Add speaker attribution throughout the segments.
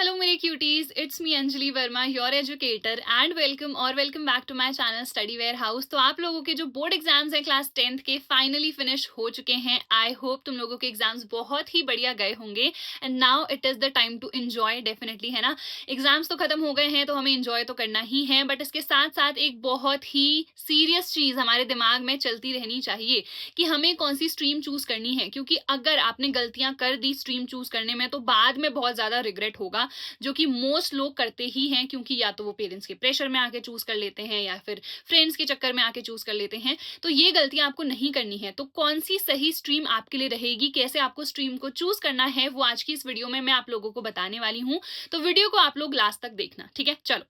Speaker 1: Hello मेरे cuties, it's me Anjali Verma, your educator and welcome back to my channel study warehouse. तो आप लोगों के जो बोर्ड एग्जाम्स हैं क्लास 10th के फाइनली फिनिश हो चुके हैं। आई होप तुम लोगों के एग्जाम्स बहुत ही बढ़िया गए होंगे and now it is the time to enjoy, definitely, है ना। एग्जाम्स तो खत्म हो गए हैं तो हमें एंजॉय तो करना ही है, बट इसके साथ साथ एक बहुत ही सीरियस चीज हमारे दिमाग में चलती रहनी चाहिए कि हमें कौन सी स्ट्रीम चूज करनी है, क्योंकि अगर आपने गलतियां कर दी स्ट्रीम चूज करने में तो बाद में बहुत ज्यादा रिग्रेट होगा, जो कि मोस्ट लोग करते ही हैं, क्योंकि या तो वो पेरेंट्स के प्रेशर में आके चूज कर लेते हैं या फिर फ्रेंड्स के चक्कर में आके चूज कर लेते हैं। तो ये गलतियां आपको नहीं करनी है। तो कौन सी सही स्ट्रीम आपके लिए रहेगी, कैसे आपको स्ट्रीम को चूज करना है, वो आज की इस वीडियो में मैं आप लोगों को बताने वाली हूँ। तो वीडियो को आप लोग लास्ट तक देखना, ठीक है। चलो,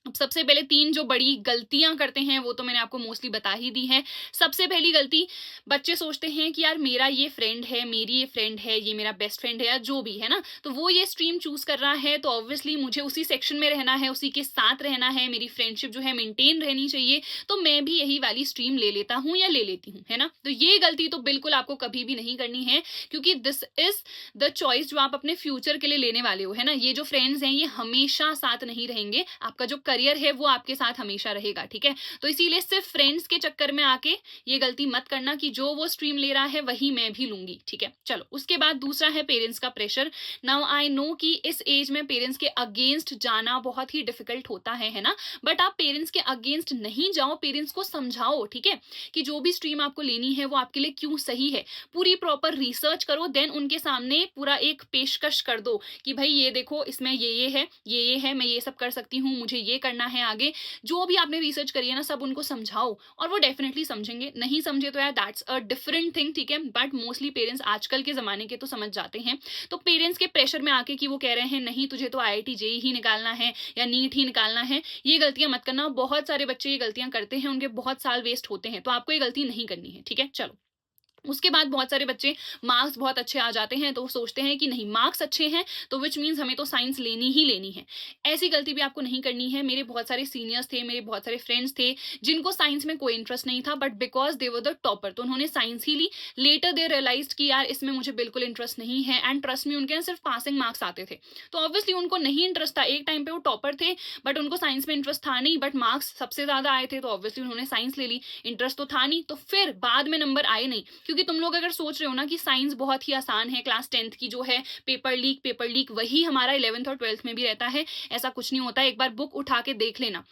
Speaker 1: अब सबसे पहले तीन जो बड़ी गलतियां करते हैं वो तो मैंने आपको मोस्टली बता ही दी है। सबसे पहली गलती, बच्चे सोचते हैं कि यार मेरा ये फ्रेंड है, मेरी ये फ्रेंड है, ये मेरा बेस्ट फ्रेंड है या जो भी है ना, तो वो ये स्ट्रीम चूज कर रहा है तो ऑब्वियसली मुझे उसी सेक्शन में रहना है, उसी के साथ रहना है, मेरी फ्रेंडशिप जो है मेंटेन रहनी चाहिए, तो मैं भी यही वाली स्ट्रीम ले लेता हूँ या ले लेती हूँ, है ना। तो ये गलती तो बिल्कुल आपको कभी भी नहीं करनी है, क्योंकि दिस इज द चॉइस जो आप अपने फ्यूचर के लिए लेने वाले हो, है ना। ये जो फ्रेंड्स हैं ये हमेशा साथ नहीं रहेंगे, आपका जो करियर है वो आपके साथ हमेशा रहेगा, ठीक है। तो इसीलिए सिर्फ फ्रेंड्स के चक्कर में आके ये गलती मत करना कि जो वो स्ट्रीम ले रहा है वही मैं भी लूंगी, ठीक है। चलो, उसके बाद दूसरा है पेरेंट्स का प्रेशर। नाउ आई नो कि इस एज में पेरेंट्स के अगेंस्ट जाना बहुत ही डिफिकल्ट होता है ना। बट आप पेरेंट्स के अगेंस्ट नहीं जाओ, पेरेंट्स को समझाओ, ठीक है, कि जो भी स्ट्रीम आपको लेनी है वो आपके लिए क्यों सही है। पूरी प्रॉपर रिसर्च करो, देन उनके सामने पूरा एक पेशकश कर दो कि भाई ये देखो, इसमें ये है, ये है, मैं ये सब कर सकती हूँ, मुझे ये करना है आगे। जो भी आपने रिसर्च करी है ना, सब उनको समझाओ और वो डेफिनेटली समझेंगे। नहीं समझे तो यार दैट्स अ डिफरेंट थिंग, ठीक है। बट मोस्टली पेरेंट्स आजकल के जमाने के तो समझ जाते हैं। तो पेरेंट्स के प्रेशर में आके कि वो कह रहे हैं नहीं तुझे तो आईआईटी जेईई ही निकालना है या नीट ही निकालना है, ये गलतियां मत करना। बहुत सारे बच्चे ये गलतियां करते हैं, उनके बहुत साल वेस्ट होते हैं, तो आपको ये गलती नहीं करनी है, ठीक है। चलो, उसके बाद बहुत सारे बच्चे, मार्क्स बहुत अच्छे आ जाते हैं तो वो सोचते हैं कि नहीं मार्क्स अच्छे हैं तो विच मीन्स हमें तो साइंस लेनी ही लेनी है। ऐसी गलती भी आपको नहीं करनी है। मेरे बहुत सारे सीनियर्स थे, मेरे बहुत सारे फ्रेंड्स थे जिनको साइंस में कोई इंटरेस्ट नहीं था, but because they were the topper तो उन्होंने साइंस ही ली। लेटर दे रियलाइज कि यार इसमें मुझे बिल्कुल इंटरेस्ट नहीं है, एंड ट्रस्ट में उनके ना सिर्फ पासिंग मार्क्स आते थे। तो ऑब्वियसली उनको नहीं इंटरेस्ट था। एक टाइम पे वो टॉपर थे बट उनको साइंस में इंटरेस्ट था नहीं, बट मार्क्स सबसे ज्यादा आए थे तो ऑब्वियसली उन्होंने साइंस ले ली। इंटरेस्ट तो था नहीं, तो फिर बाद में नंबर आए नहीं। क्योंकि तुम लोग अगर सोच रहे हो ना कि साइंस बहुत ही आसान है, क्लास 10th की जो है पेपर लीक वही हमारा 11th और 12th में भी रहता है, ऐसा कुछ नहीं होता। एक बार बुक उठा के देख लेना,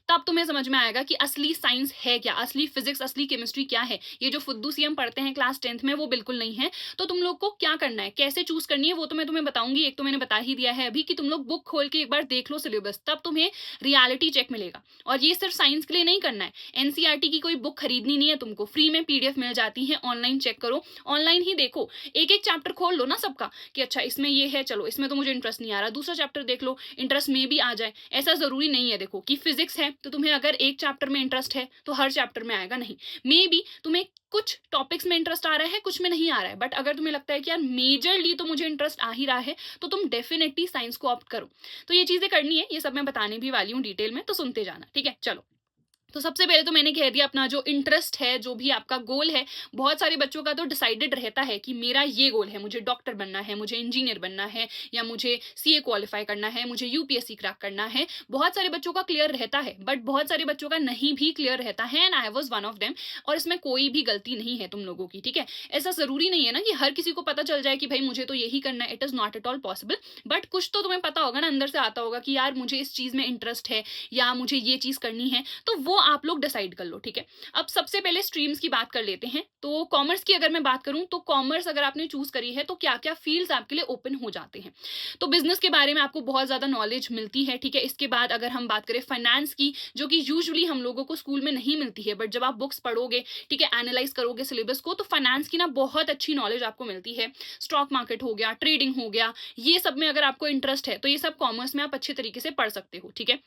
Speaker 1: तब तुम्हें समझ में आएगा कि असली साइंस है क्या, असली फिजिक्स, असली केमिस्ट्री क्या है। ये जो फुद्दू सी हम पढ़ते हैं क्लास 10th में वो बिल्कुल नहीं है। तो तुम लोग को क्या करना है, कैसे चूज करनी है, वो तो मैं तुम्हें बताऊंगी। एक तो मैंने बता ही दिया है अभी कि तुम लोग बुक खोल के एक बार देख लो सिलेबस, तब तुम्हें रियलिटी चेक मिलेगा। और ये सिर्फ साइंस के लिए नहीं करना है। एनसीईआरटी की कोई बुक खरीदनी नहीं है तुमको, फ्री में पीडीएफ मिल जाती है, ऑनलाइन चेक करो, ऑनलाइन ही देखो। एक एक चैप्टर खोल लो ना सबका कि अच्छा इसमें ये है, चलो इसमें तो मुझे इंटरेस्ट नहीं आ रहा, दूसरा चैप्टर देख लो, इंटरेस्ट में भी आ जाए। ऐसा जरूरी नहीं है देखो कि फिजिक्स है तो तुम्हें अगर एक चैप्टर में इंटरेस्ट है तो हर चैप्टर में आएगा, नहीं। मे बी तुम्हें कुछ टॉपिक्स में इंटरेस्ट आ रहा है, कुछ में नहीं आ रहा है, बट अगर तुम्हें लगता है कि यार मेजरली तो मुझे इंटरेस्ट आ ही रहा है तो तुम डेफिनेटली साइंस को ऑप्ट करो। तो ये चीजें करनी है, ये सब मैं बताने भी वाली हूँ डिटेल में, तो सुनते जाना, ठीक है। चलो, तो सबसे पहले तो मैंने कह दिया अपना जो इंटरेस्ट है, जो भी आपका गोल है। बहुत सारे बच्चों का तो डिसाइडेड रहता है कि मेरा ये गोल है, मुझे डॉक्टर बनना है, मुझे इंजीनियर बनना है, या मुझे सीए क्वालिफाई करना है, मुझे यूपीएससी क्रैक करना है। बहुत सारे बच्चों का क्लियर रहता है, बट बहुत सारे बच्चों का नहीं भी क्लियर रहता है, and I was one of them. और इसमें कोई भी गलती नहीं है तुम लोगों की, ठीक है। ऐसा जरूरी नहीं है ना कि हर किसी को पता चल जाए कि भाई मुझे तो यही करना है, it is not at all possible. But कुछ तो तुम्हें पता होगा ना, अंदर से आता होगा कि यार मुझे इस चीज में इंटरेस्ट है या मुझे ये चीज करनी है, तो वो आप लोग डिसाइड कर लो, ठीक है। अब सबसे पहले स्ट्रीम्स की बात कर लेते हैं। तो कॉमर्स की अगर मैं बात करूं तो कॉमर्स अगर आपने चूज करी है तो क्या क्या फील्ड्स आपके लिए ओपन हो जाते हैं। तो बिजनेस के बारे में आपको बहुत ज्यादा नॉलेज मिलती है, ठीक है। इसके बाद अगर हम बात करें फाइनेंस की, जो कि यूजुअली हम लोगों को स्कूल में नहीं मिलती है, बट जब आप बुक्स पढ़ोगे, ठीक है, एनालाइज करोगे सिलेबस को, तो फाइनेंस की ना बहुत अच्छी नॉलेज आपको मिलती है। स्टॉक मार्केट हो गया, ट्रेडिंग हो गया, ये सब में अगर आपको इंटरेस्ट है तो ये सब कॉमर्स में आप अच्छे तरीके से पढ़ सकते हो, ठीक है।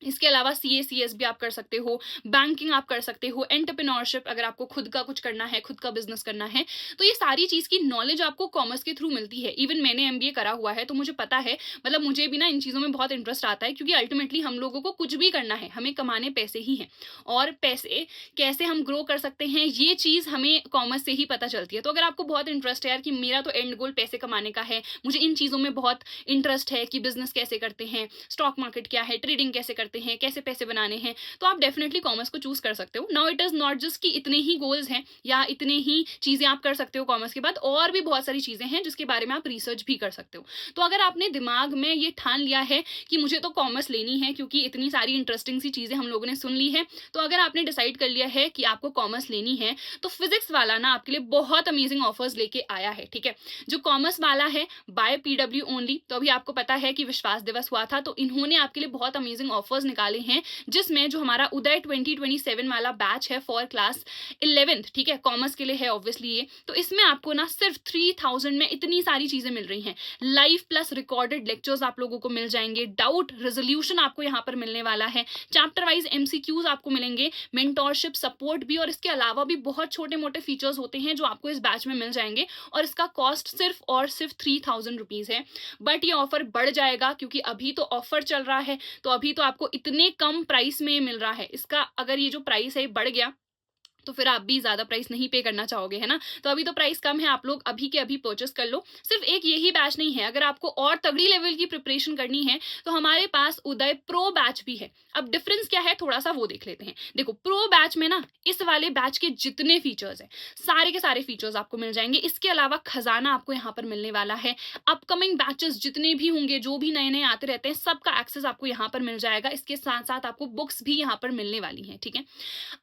Speaker 1: इसके अलावा सीए, सीएस भी आप कर सकते हो, बैंकिंग आप कर सकते हो, एंटरप्रेन्योरशिप अगर आपको खुद का कुछ करना है, खुद का बिज़नेस करना है, तो ये सारी चीज़ की नॉलेज आपको कॉमर्स के थ्रू मिलती है। इवन मैंने एमबीए करा हुआ है, तो मुझे पता है, मतलब मुझे भी ना इन चीज़ों में बहुत इंटरेस्ट आता है, क्योंकि अल्टीमेटली हम लोगों को कुछ भी करना है, हमें कमाने पैसे ही हैं, और पैसे कैसे हम ग्रो कर सकते हैं, ये चीज़ हमें कॉमर्स से ही पता चलती है। तो अगर आपको बहुत इंटरेस्ट है यार कि मेरा तो एंड गोल पैसे कमाने का है, मुझे इन चीज़ों में बहुत इंटरेस्ट है कि बिज़नेस कैसे करते हैं, स्टॉक मार्केट क्या है, ट्रेडिंग कैसे करते हैं, कैसे पैसे बनाने हैं, तो आप डेफिनेटली कॉमर्स को चूज कर सकते हो। Now it is not just कि इतने ही गोल्स हैं या इतने ही चीजें आप कर सकते हो कॉमर्स के बाद, और भी बहुत सारी चीजें हैं जिसके बारे में आप रिसर्च भी कर सकते हो। तो अगर आपने दिमाग में ये ठान लिया है कि मुझे तो कॉमर्स लेनी है, क्योंकि इतनी सारी इंटरेस्टिंग सी चीजें हम लोगों ने सुन ली है, तो अगर आपने डिसाइड कर लिया है कि आपको कॉमर्स लेनी है, तो फिजिक्स वाला ना आपके लिए बहुत अमेजिंग ऑफर्स लेके आया है। ठीक है, जो कॉमर्स वाला है बाय पीडब्ल्यू ओनली, तो अभी आपको पता है कि विश्वास दिवस हुआ था, तो इन्होंने आपके लिए बहुत अमेजिंग ऑफर्स निकाले हैं, जिसमें जो हमारा उदय 2027 वाला बैच है फॉर क्लास 11th, ठीक है, कॉमर्स के लिए है ऑब्वियसली ये, तो इसमें आपको ना सिर्फ 3000 में इतनी सारी चीजें मिल रही हैं। लाइव प्लस रिकॉर्डेड लेक्चर्स आप लोगों को मिल जाएंगे, डाउट रेजोल्यूशन आपको यहाँ पर मिलने वाला है, चैप्टर वाइज एमसीक्यूज आपको मिलेंगे, मेंटोरशिप सपोर्ट भी, और इसके अलावा भी बहुत छोटे मोटे फीचर्स होते हैं जो आपको इस बैच में मिल जाएंगे, और इसका कॉस्ट सिर्फ और सिर्फ 3000 रुपीज है। बट ये ऑफर बढ़ जाएगा, क्योंकि अभी तो ऑफर चल रहा है, तो अभी तो आपको इतने कम प्राइस में मिल रहा है। इसका अगर ये जो प्राइस है बढ़ गया, तो फिर आप भी ज़्यादा प्राइस नहीं पे करना चाहोगे, है ना? तो अभी तो प्राइस कम है, आप लोग अभी के अभी परचेस कर लो। सिर्फ एक यही बैच नहीं है, अगर आपको और तगड़ी लेवल की प्रिपरेशन करनी है, तो हमारे पास उदय प्रो बैच भी है। अब डिफरेंस क्या है, थोड़ा सा वो देख लेते हैं। देखो, प्रो बैच में ना इस वाले बैच के जितने फीचर्स हैं, सारे के सारे फीचर्स आपको मिल जाएंगे। इसके अलावा खजाना आपको यहाँ पर मिलने वाला है। अपकमिंग बैचेस जितने भी होंगे, जो भी नए नए आते रहते हैं, सबका एक्सेस आपको यहाँ पर मिल जाएगा। इसके साथ साथ आपको बुक्स भी यहाँ पर मिलने वाली हैं। ठीक है,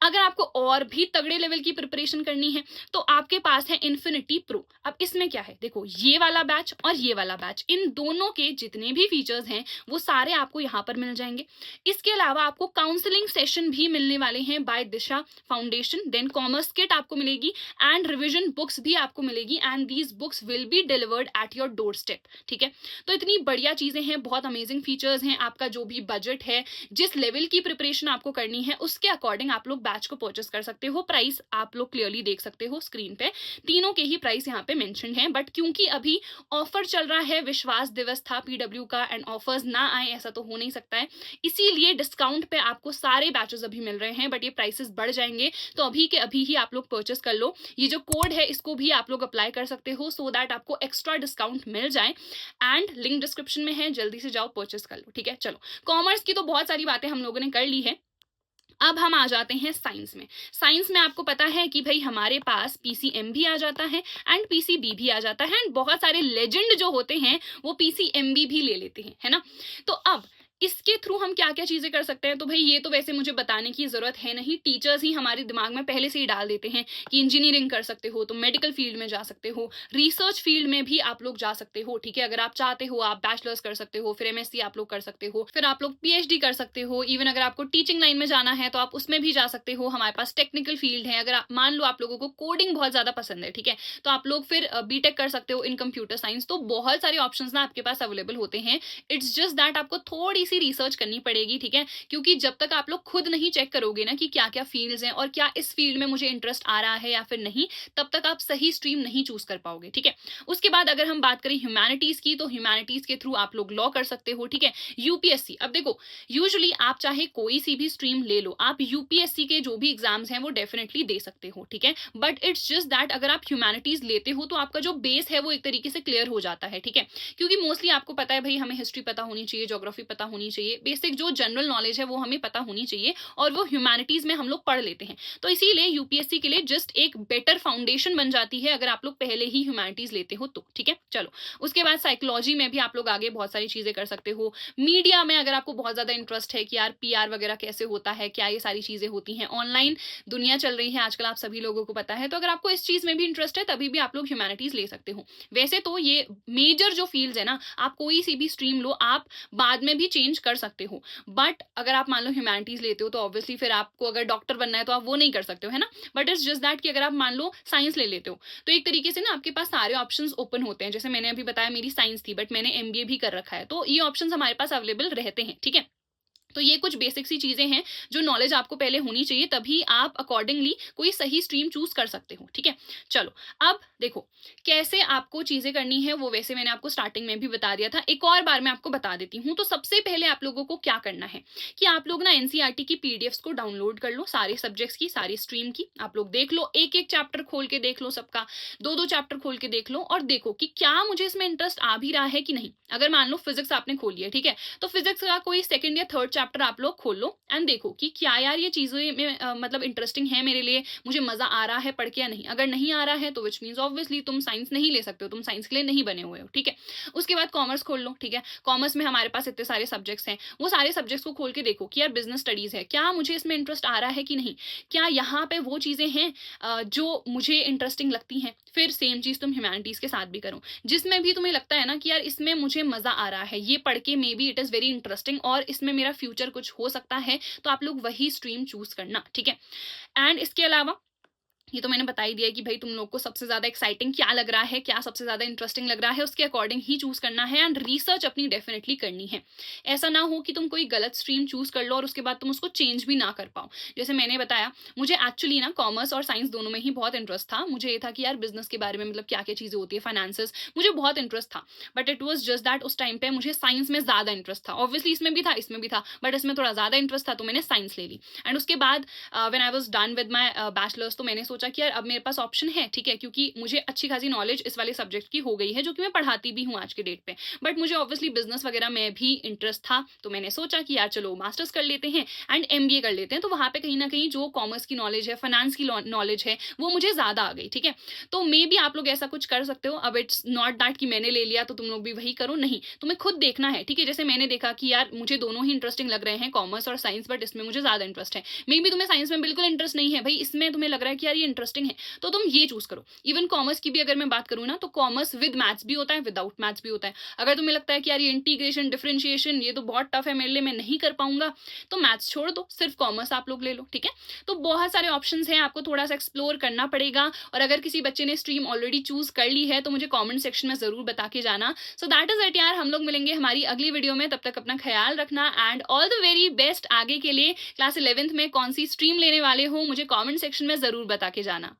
Speaker 1: अगर आपको और भी तगड़े लेवल की प्रिपरेशन करनी है, तो आपके पास है इन्फिनिटी प्रो। अब इसमें क्या है, देखो, ये वाला बैच और ये वाला बैच, इन दोनों के जितने भी फीचर्स हैं वो सारे आपको यहाँ पर मिल जाएंगे। इसके अलावा आपको काउंसलिंग सेशन भी मिलने वाले हैं बाय दिशा फाउंडेशन, देन कॉमर्स किट आपको मिलेगी, एंड रिविजन बुक्स भी आपको मिलेगी, and these books will be delivered at your door step. ठीक है, तो इतनी बढ़िया चीजें हैं, बहुत अमेजिंग फीचर्स हैं। आपका जो भी बजट है, जिस लेवल की प्रिपरेशन आपको करनी है, उसके अकॉर्डिंग आप लोग बैच को परचेस कर सकते हो। प्राइस आप लोग क्लियरली देख सकते हो स्क्रीन पे, तीनों के ही प्राइस यहाँ पे मेंशन है। बट क्योंकि अभी ऑफर चल रहा है, विश्वास दिवस था पीडब्ल्यू का, एंड ऑफर्स ना आए ऐसा तो हो नहीं सकता है, इसीलिए डिस्काउंट पे आपको सारे बैचेस अभी मिल रहे हैं। बट ये प्राइसेस बढ़ जाएंगे, तो अभी के अभी ही आप लोग परचेस कर लो। ये जो कोड है, इसको भी आप लोग अप्लाई कर सकते हो, सो दैट आपको एक्स्ट्रा डिस्काउंट मिल जाए, एंड लिंक डिस्क्रिप्शन में है, जल्दी से जाओ परचेस कर लो। ठीक है, चलो, कॉमर्स की तो बहुत सारी बातें हम लोगों ने कर ली है। अब हम आ जाते हैं साइंस में। साइंस में आपको पता है कि भाई हमारे पास पीसीएम भी आ जाता है एंड पीसीबी भी आ जाता है, एंड बहुत सारे लेजेंड जो होते हैं वो पीसीएमबी भी ले लेते हैं, है ना? तो अब इसके थ्रू हम क्या क्या चीजें कर सकते हैं, तो भाई ये तो वैसे मुझे बताने की जरूरत है नहीं, टीचर्स ही हमारे दिमाग में पहले से ही डाल देते हैं कि इंजीनियरिंग कर सकते हो तो मेडिकल फील्ड में जा सकते हो, रिसर्च फील्ड में भी आप लोग जा सकते हो। ठीक है, अगर आप चाहते हो आप बैचलर्स कर सकते हो, फिर एमएससी आप लोग कर सकते हो, फिर आप लोग पीएचडी कर सकते हो। इवन अगर आपको टीचिंग लाइन में जाना है तो आप उसमें भी जा सकते हो। हमारे पास टेक्निकल फील्ड है, अगर मान लो आप लोगों को कोडिंग बहुत ज्यादा पसंद है, ठीक है, तो आप लोग फिर बीटेक कर सकते हो इन कंप्यूटर साइंस। तो बहुत सारे ऑप्शन ना आपके पास अवेलेबल होते हैं। इट्स जस्ट दैट आपको थोड़ी सी रिसर्च करनी पड़ेगी। ठीक है, क्योंकि जब तक आप लोग खुद नहीं चेक करोगे ना कि क्या क्या फील्ड्स हैं और क्या इस फील्ड में मुझे इंटरेस्ट आ रहा है या फिर नहीं, तब तक आप सही स्ट्रीम नहीं चूज कर पाओगे। ठीक है, उसके बाद अगर हम बात करें ह्यूमैनिटीज की, तो ह्यूमैनिटीज के थ्रू आप लोग लॉ कर सकते हो। ठीक है, यूपीएससी, अब देखो, यूजुअली आप चाहे कोई सी भी स्ट्रीम ले लो, आप यूपीएससी के जो भी एग्जाम्स हैं वो डेफिनेटली दे सकते हो। ठीक है, बट इट्स जस्ट दैट अगर आप ह्यूमैनिटीज लेते हो तो आपका जो बेस है वो एक तरीके से क्लियर हो जाता है। ठीक है, क्योंकि मोस्टली आपको पता है भाई, हमें हिस्ट्री पता होनी चाहिए, ज्योग्राफी पता होनी चाहिए, बेसिक जो जनरल नॉलेज है वो हमें पता होनी चाहिए, और वो ह्यूमैनिटीज में हम लोग पढ़ लेते हैं। तो इसीलिए यूपीएससी के लिए जस्ट एक बेटर फाउंडेशन बन जाती है अगर आप लोग पहले ही ह्यूमैनिटीज लेते हो तो। ठीक है, चलो, उसके बाद साइकोलॉजी में भी आप लोग आगे बहुत सारी चीजें कर सकते हो। मीडिया में अगर आपको बहुत ज्यादा इंटरेस्ट है कि यार पीआर वगैरह कैसे होता है, क्या ये सारी चीजें होती हैं, ऑनलाइन दुनिया चल रही है आजकल, आप सभी लोगों को पता है, तो अगर आपको इस चीज में भी इंटरेस्ट है तभी भी आप लोग ह्यूमैनिटीज ले सकते हो। वैसे तो ये मेजर जो फील्ड्स है ना, आप कोई सी भी स्ट्रीम लो, आप बाद में भी चेंज कर सकते हो। बट अगर आप मान लो ह्यूमैनिटीज लेते हो तो ऑब्वियसली फिर आपको अगर डॉक्टर बनना है तो आप वो नहीं कर सकते हो, है ना? बट इट्स जस्ट दैट कि अगर आप मान लो साइंस ले लेते हो तो एक तरीके से ना आपके पास सारे ऑप्शंस ओपन होते हैं। जैसे मैंने अभी बताया मेरी साइंस थी, बट मैंने एमबीए भी कर रखा है, तो ये ऑप्शंस हमारे पास अवेलेबल रहते हैं। ठीक है, तो ये कुछ बेसिक सी चीज़ें हैं जो नॉलेज आपको पहले होनी चाहिए, तभी आप अकॉर्डिंगली कोई सही स्ट्रीम चूज़ कर सकते हो, ठीक है? चलो, अब देखो कैसे आपको चीज़ें करनी है वो वैसे मैंने आपको स्टार्टिंग में भी बता दिया था। एक और बार मैं आपको बता देती हूँ। तो सबसे पहले आप लोगों को क्या करना है कि आप लोग ना एनसीईआरटी की पीडीएफ्स को डाउनलोड कर लो, सारे सब्जेक्ट्स की, सारी स्ट्रीम की। आप लोग देख लो, एक-एक चैप्टर खोल के देख लो सबका, 2-2 चैप्टर खोल के देख लो और देखो कि क्या मुझे इसमें इंटरेस्ट आ भी रहा है कि नहीं। अगर मान लो फिज़िक्स आपने खोली है, ठीक है? तो फिजिक्स का कोई सेकंड या थर्ड चैप्टर आप लोग खोल लो एंड देखो कि क्या यार ये चीजें में मतलब इंटरेस्टिंग है मेरे लिए, मुझे मजा आ रहा है पढ़ के या नहीं। अगर नहीं आ रहा है तो विच मीन्स ऑब्वियसली तुम साइंस नहीं ले सकते हो, तुम साइंस के लिए नहीं बने हुए हो, ठीक है? उसके बाद कॉमर्स खोल लो, ठीक है? कॉमर्स में हमारे पास इतने सारे सब्जेक्ट्स हैं, वो सारे सब्जेक्ट्स को खोल के देखो कि यार बिजनेस स्टडीज है, क्या मुझे इसमें इंटरेस्ट आ रहा है कि नहीं, क्या यहाँ पे वो चीजें हैं जो मुझे इंटरेस्टिंग लगती हैं। फिर सेम चीज तुम ह्यूमैनिटीज के साथ भी करो, जिसमें भी तुम्हें लगता है ना कि यार इसमें मुझे मजा आ रहा है, ये पढ़ के may be it is very interesting और इसमें मेरा फ्यूचर कुछ हो सकता है, तो आप लोग वही स्ट्रीम चूज करना, ठीक है? एंड इसके अलावा ये तो मैंने बता ही दिया है कि भाई तुम लोग को सबसे ज़्यादा एक्साइटिंग क्या लग रहा है, क्या सबसे ज़्यादा इंटरेस्टिंग लग रहा है, उसके अकॉर्डिंग ही चूज़ करना है एंड रिसर्च अपनी डेफिनेटली करनी है। ऐसा ना हो कि तुम कोई गलत स्ट्रीम चूज़ कर लो और उसके बाद तुम उसको चेंज भी ना कर पाओ। जैसे मैंने बताया, मुझे एक्चुअली ना कॉमर्स और साइंस दोनों में ही बहुत इंटरेस्ट था। मुझे ये था कि यार बिज़नेस के बारे में मतलब क्या-क्या चीज़ें होती है, फाइनेंसेस, मुझे बहुत इंटरेस्ट था। But it was just that उस टाइम पे मुझे साइंस में ज़्यादा इंटरेस्ट था। ऑब्वियसली इसमें भी था, बट इसमें थोड़ा ज़्यादा इंटरेस्ट था तो मैंने साइंस ले ली। एंड उसके बाद when I was done with my bachelors तो मैंने सोचा कि यार अब मेरे पास ऑप्शन है, ठीक है? क्योंकि मुझे अच्छी खासी नॉलेज इस वाले सब्जेक्ट की हो गई है, जो कि मैं पढ़ाती भी हूँ आज के डेट पे। बट मुझे ऑब्वियसली बिज़नेस वगैरह में भी इंटरेस्ट था, तो मैंने सोचा कि यार चलो मास्टर्स कर लेते हैं एंड एमबीए कर लेते हैं। तो वहाँ पे कहीं न कहीं जो कॉमर्स की नॉलेज है, फाइनेंस की नॉलेज है, वो मुझे ज़्यादा आ गई, ठीक है? तो मेबी आप लोग ऐसा कुछ कर सकते हो। अब इट्स नॉट दैट कि मैंने ले लिया तो तुम लोग भी वही करो, नहीं। तुम्हें खुद देखना है, ठीक है? जैसे मैंने देखा कि यार मुझे दोनों ही इंटरेस्टिंग लग रहे हैं, कॉमर्स और साइंस, बट इसमें मुझे ज़्यादा इंटरेस्ट है। मेबी तुम्हें साइंस में बिल्कुल इंटरेस्ट नहीं है, भई इसमें तुम्हें लग रहा है कि यार ये इंटरेस्टिंग है, तो तुम ये चूज़ करो। इवन कॉमर्स की भी अगर मैं बात करूँ ना, तो कॉमर्स विद मैथ्स भी होता है, विदाउट मैथ्स भी होता है। अगर तुम्हें लगता है कि यार ये इंटीग्रेशन, डिफरेंशिएशन ये तो बहुत टफ है मेरे लिए, मैं नहीं कर पाऊँगा, तो मैथ्स छोड़ दो, सिर्फ कॉमर्स आप लोग ले लो, ठीक है? तो बहुत सारे ऑप्शंस हैं, आपको थोड़ा-सा एक्सप्लोर करना पड़ेगा और अगर किसी बच्चे ने स्ट्रीम ऑलरेडी चूज़ कर ली है, तो मुझे कमेंट सेक्शन में ज़रूर बता के जाना। सो दैट इज़ इट यार, हम लोग मिलेंगे हमारी अगली वीडियो में, तब तक अपना ख़्याल रखना and all the very best आगे के लिए। क्लास 11th में कौन-सी स्ट्रीम लेने वाले हो, मुझे कमेंट सेक्शन में ज़रूर बता के जाना।